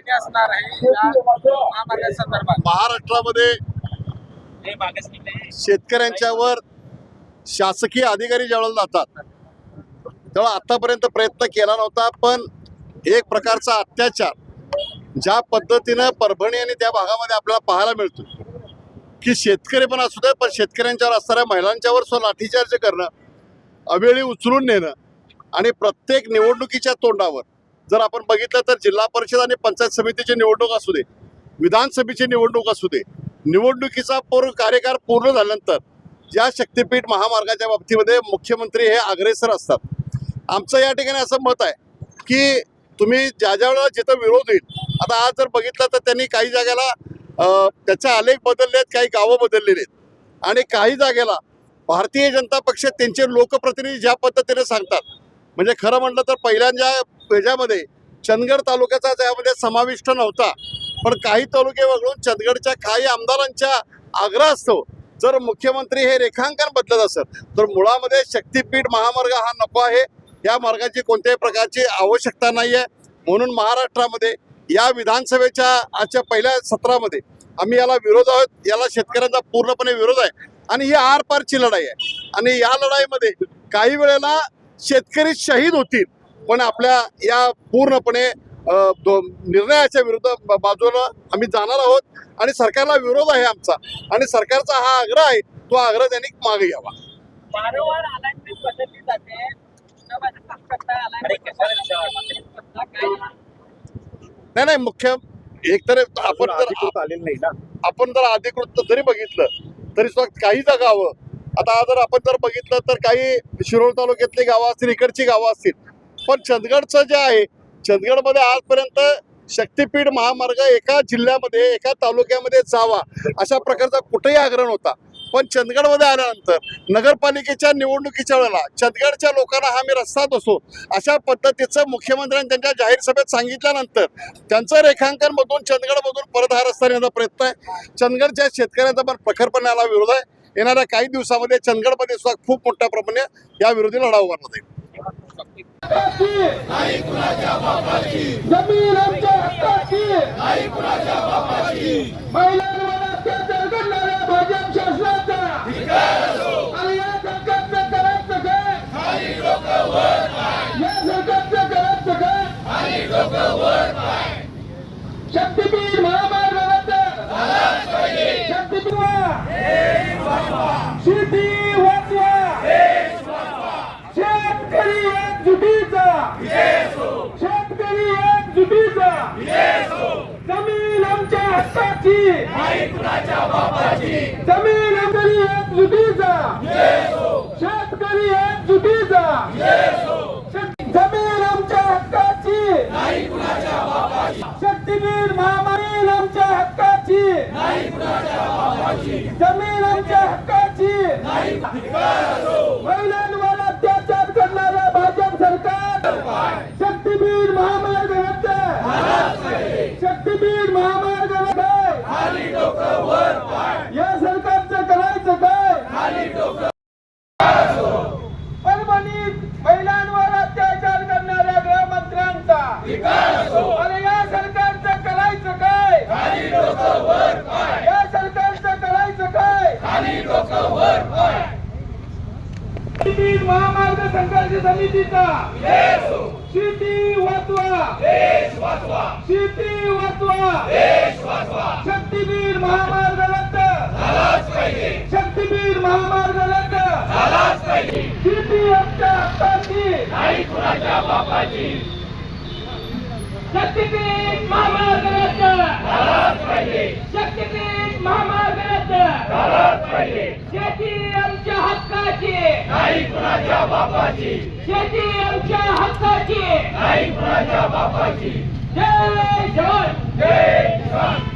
भूमिका असणार आहे या महामार्गासंदर्भात? महाराष्ट्रामध्ये शेतकऱ्यांच्यावर शासकीय अधिकारी ज्यावेळेला जातात तेव्हा आतापर्यंत प्रयत्न केला नव्हता, पण एक प्रकारचा अत्याचार ज्या पद्धतीनं परभणी आणि त्या भागामध्ये आपल्याला पाहायला मिळतो की शेतकरी पण असू दे, पण शेतकऱ्यांच्यावर असणाऱ्या महिलांच्यावर लाठीचार्ज करणं, अवेळी उचलून नेणं आणि प्रत्येक निवडणुकीच्या तोंडावर जर आपण बघितलं तर जिल्हा परिषद आणि पंचायत समितीची निवडणूक असू दे, विधानसभेची निवडणूक असू दे, निवडणुकीचा कार्यकाळ पूर्ण झाल्यानंतर ज्या शक्तीपीठ महामार्गाच्या बाबतीमध्ये मुख्यमंत्री हे अग्रेसर असतात. आमचं या ठिकाणी असं मत आहे की तुम्ही ज्या वेळेला जिथं विरोध होईल, आता आज जर बघितलं तर त्यांनी काही जागेला त्याचे आलेख बदलले आहेत, काही गावं बदललेली आहेत आणि काही जागेला भारतीय जनता पक्ष त्यांचे लोकप्रतिनिधी ज्या पद्धतीने सांगतात, म्हणजे खरं म्हटलं तर पहिल्यांदा ह्याच्यामध्ये चंदगड तालुक्याचा त्यामध्ये समाविष्ट नव्हता, पण काही तालुके वगळून चंदगडच्या काही आमदारांच्या आग्रह असतो जर मुख्यमंत्री हे रेखांकन बदलत असेल तर मुळामध्ये शक्तीपीठ महामार्ग हा नको आहे, या मार्गाची कोणत्याही प्रकारची आवश्यकता नाही आहे. म्हणून महाराष्ट्रामध्ये या विधानसभेच्या आजच्या पहिल्या सत्रामध्ये आम्ही याला विरोध आहोत, याला शेतकऱ्यांचा पूर्णपणे विरोध आहे आणि ही आरपारची लढाई आहे आणि या लढाईमध्ये काही वेळेला शेतकरी शहीद होतील, पण आपल्या या पूर्णपणे निर्णयाच्या विरुद्ध बाजूला आम्ही जाणार आहोत आणि सरकारला विरोध आहे आमचा आणि सरकारचा हा आग्रह आहे, तो आग्रह त्यांनी मागे घ्यावा. वारंवार अलाइनमेंट बदलली जाते, नाही मुख्य एकतर आपण जर अधिकृत जरी बघितलं तरी सुद्धा काही गावं, आता जर आपण जर बघितलं तर काही शिरोळ तालुक्यातली गावं असतील, इकडची गावं असतील, पण चंदगडचं जे आहे, चंदगडमध्ये आजपर्यंत शक्तीपीठ महामार्ग एका जिल्ह्यामध्ये एका तालुक्यामध्ये जावा अशा प्रकारचा कुठेही आग्रह नव्हता. पण चंदगडमध्ये आल्यानंतर नगरपालिकेच्या निवडणुकीच्या वेळेला चंदगडच्या लोकांना हा मी रस्ता असो अशा पद्धतीचं मुख्यमंत्र्यांनी त्यांच्या जाहीर सभेत सांगितल्यानंतर त्यांचं रेखांकन मधून चंदगडमधून परत हा रस्ता नेण्याचा प्रयत्न आहे. चंदगडच्या शेतकऱ्यांचा पण प्रखरपणे याला विरोध आहे. येणाऱ्या काही दिवसामध्ये चंदगडमध्ये सुद्धा खूप मोठ्या प्रमाणे या विरोधी लढा उभारला जाईल. शक्तीपीठ महामार्ग शेती वाचवा, शेतकरी एकजुटीचा, शेतकरी एकजुटीचा, जमीन आमच्या हक्काची, जमीन आमची एकजुटीचा, शेतकरी एकजुटीचा, जमीन आमच्या हक्काची, शक्तीपीठ महामार्ग आमच्या हक्काची, जमीन आमच्या हक्काची, महिलांवर अत्याचार करणारा भाजप सरकार, शक्तीपीठ महामार्ग रद्द, शक्तीपीठ महामार्ग रद्द, या सरकारचं करायचं काय? परभणीत महिलांवर अत्याचार करणाऱ्या गृहमंत्र्यांचा आणि या सरकारचं करायचं काय? या सरकारचं करायचं काय? महामार्ग संघर्ष समितीचा शेती वाचवा, शेती वाचवा, शक्तीपीठ महामार्ग रद्द, शक्तीपीठ महामार्ग रद्द, शेती आमच्या हक्काची, नाही कुणाच्या बापाची, शक्तीपीठ महामार्ग रद्द, शक्तीपीठ महामार्ग रद्द, शेती आमच्या हक्काची, नाही कुणाच्या बापाची, शेती आमच्या हक्काची, नाही कुणाच्या बापाची. जय जवान, जय किसान.